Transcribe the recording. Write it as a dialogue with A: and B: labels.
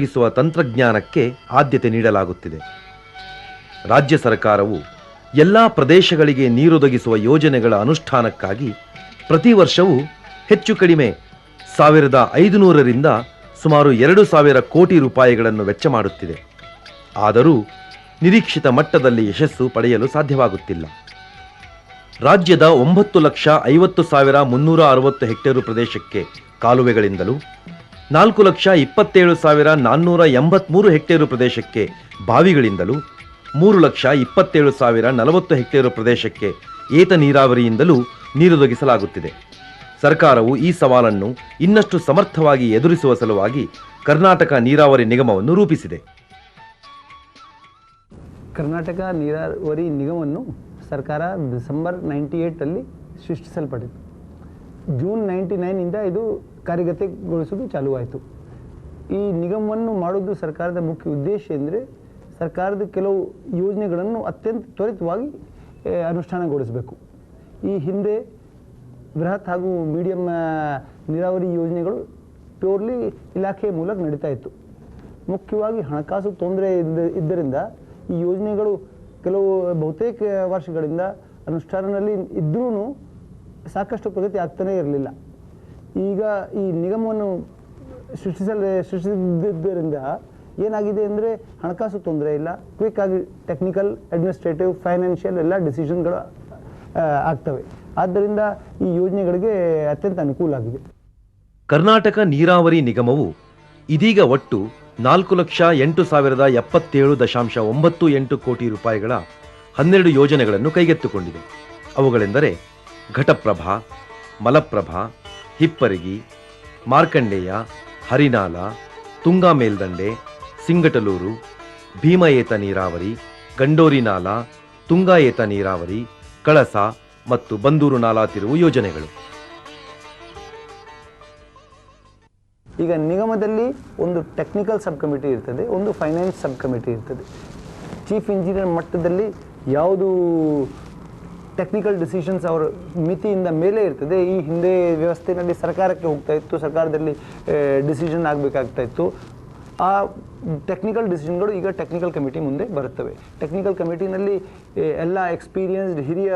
A: ಒದಗಿಸುವ ತಂತ್ರಜ್ಞಾನಕ್ಕೆ ಆದ್ಯತೆ ನೀಡಲಾಗುತ್ತಿದೆ. ರಾಜ್ಯ ಸರ್ಕಾರವು ಎಲ್ಲ ಪ್ರದೇಶಗಳಿಗೆ ನೀರೊದಗಿಸುವ ಯೋಜನೆಗಳ ಅನುಷ್ಠಾನಕ್ಕಾಗಿ ಪ್ರತಿ ವರ್ಷವೂ ಹೆಚ್ಚು ಕಡಿಮೆ 1500ರಿಂದ ಸುಮಾರು 2000 ಕೋಟಿ ರೂಪಾಯಿಗಳನ್ನು ವೆಚ್ಚ ಮಾಡುತ್ತಿದೆ. ಆದರೂ ನಿರೀಕ್ಷಿತ ಮಟ್ಟದಲ್ಲಿ ಯಶಸ್ಸು ಪಡೆಯಲು ಸಾಧ್ಯವಾಗುತ್ತಿಲ್ಲ. ರಾಜ್ಯದ 9,50,360 ಹೆಕ್ಟೇರು ಪ್ರದೇಶಕ್ಕೆ ಕಾಲುವೆಗಳಿಂದಲೂ 4,27,483 ಹೆಕ್ಟೇರು ಪ್ರದೇಶಕ್ಕೆ ಬಾವಿಗಳಿಂದಲೂ 3,27,040 ಹೆಕ್ಟೇರು ಪ್ರದೇಶಕ್ಕೆ ಏತ ನೀರಾವರಿಯಿಂದಲೂ ನೀರೊದಗಿಸಲಾಗುತ್ತಿದೆ. ಸರ್ಕಾರವು ಈ ಸವಾಲನ್ನು ಇನ್ನಷ್ಟು ಸಮರ್ಥವಾಗಿ ಎದುರಿಸುವ ಸಲುವಾಗಿ ಕರ್ನಾಟಕ ನೀರಾವರಿ ನಿಗಮವನ್ನು ರೂಪಿಸಿದೆ.
B: ಕರ್ನಾಟಕ ನೀರಾವರಿ ನಿಗಮವನ್ನು ಸರ್ಕಾರ ಡಿಸೆಂಬರ್ 98 ಸೃಷ್ಟಿಸಲ್ಪಟ್ಟಿತು. ಜೂನ್ 99 ಇದು ಕಾರ್ಯಗತಗೊಳಿಸೋದು ಚಾಲುವಾಯಿತು. ಈ ನಿಗಮವನ್ನು ಮಾಡೋದು ಸರ್ಕಾರದ ಮುಖ್ಯ ಉದ್ದೇಶ ಎಂದರೆ ಸರ್ಕಾರದ ಕೆಲವು ಯೋಜನೆಗಳನ್ನು ಅತ್ಯಂತ ತ್ವರಿತವಾಗಿ ಅನುಷ್ಠಾನಗೊಳಿಸಬೇಕು. ಈ ಹಿಂದೆ ಬೃಹತ್ ಹಾಗೂ ಮೀಡಿಯಂ ನೀರಾವರಿ ಯೋಜನೆಗಳು ಪ್ಯೂರ್ಲಿ ಇಲಾಖೆಯ ಮೂಲಕ ನಡೀತಾ ಇತ್ತು. ಮುಖ್ಯವಾಗಿ ಹಣಕಾಸು ತೊಂದರೆ ಇದ್ದರಿಂದ ಈ ಯೋಜನೆಗಳು ಬಹುತೇಕ ವರ್ಷಗಳಿಂದ ಅನುಷ್ಠಾನದಲ್ಲಿ ಇದ್ದರೂ ಸಾಕಷ್ಟು ಪ್ರಗತಿ ಆಗ್ತಾನೇ ಇರಲಿಲ್ಲ. ಈಗ ಈ ನಿಗಮವನ್ನು ಸೃಷ್ಟಿಸಿದ್ದರಿಂದ ಏನಾಗಿದೆ ಅಂದರೆ ಹಣಕಾಸು ತೊಂದರೆ ಇಲ್ಲ, ಕ್ವಿಕ್ ಆಗಿ ಟೆಕ್ನಿಕಲ್, ಅಡ್ಮಿನಿಸ್ಟ್ರೇಟಿವ್, ಫೈನಾನ್ಷಿಯಲ್ ಎಲ್ಲ ಡಿಸಿಷನ್ಗಳು ಆಗ್ತವೆ. ಆದ್ದರಿಂದ ಈ ಯೋಜನೆಗಳಿಗೆ ಅತ್ಯಂತ ಅನುಕೂಲ ಆಗಿದೆ.
A: ಕರ್ನಾಟಕ ನೀರಾವರಿ ನಿಗಮವು ಇದೀಗ ಒಟ್ಟು 4,08,077.98 ಕೋಟಿ ರೂಪಾಯಿಗಳ 12 ಯೋಜನೆಗಳನ್ನು ಕೈಗೆತ್ತಿಕೊಂಡಿದೆ. ಅವುಗಳೆಂದರೆ ಘಟಪ್ರಭಾ, ಮಲಪ್ರಭಾ, ಹಿಪ್ಪರಗಿ, ಮಾರ್ಕಂಡೇಯ, ಹರಿನಾಲ, ತುಂಗಾ ಮೇಲ್ದಂಡೆ, ಸಿಂಗಟಲೂರು, ಭೀಮ ಏತ ನೀರಾವರಿ, ಗಂಡೋರಿ ನಾಲಾ, ತುಂಗಾ ಏತ ನೀರಾವರಿ, ಕಳಸ ಮತ್ತು ಬಂದೂರು ನಾಲಾ ತಿರುವು ಯೋಜನೆಗಳು.
B: ಈಗ ನಿಗಮದಲ್ಲಿ ಒಂದು ಟೆಕ್ನಿಕಲ್ ಸಬ್ ಕಮಿಟಿ ಇರ್ತದೆ, ಒಂದು ಫೈನಾನ್ಸ್ ಸಬ್ ಕಮಿಟಿ ಇರ್ತದೆ. ಚೀಫ್ ಇಂಜಿನಿಯರ್ ಮಟ್ಟದಲ್ಲಿ ಯಾವುದು ಟೆಕ್ನಿಕಲ್ ಡಿಸಿಷನ್ಸ್ ಅವರ ಮಿತಿಯಿಂದ ಮೇಲೆ ಇರ್ತದೆ. ಈ ಹಿಂದೆ ವ್ಯವಸ್ಥೆಯಲ್ಲಿ ಸರ್ಕಾರಕ್ಕೆ ಹೋಗ್ತಾ ಇತ್ತು, ಸರ್ಕಾರದಲ್ಲಿ ಡಿಸಿಷನ್ ಆಗಬೇಕಾಗ್ತಾ ಇತ್ತು. ಆ ಟೆಕ್ನಿಕಲ್ ಡಿಸಿಷನ್ಗಳು ಈಗ ಟೆಕ್ನಿಕಲ್ ಕಮಿಟಿ ಮುಂದೆ ಬರುತ್ತವೆ. ಟೆಕ್ನಿಕಲ್ ಕಮಿಟಿನಲ್ಲಿ ಎಲ್ಲ ಎಕ್ಸ್ಪೀರಿಯನ್ಸ್ಡ್ ಹಿರಿಯ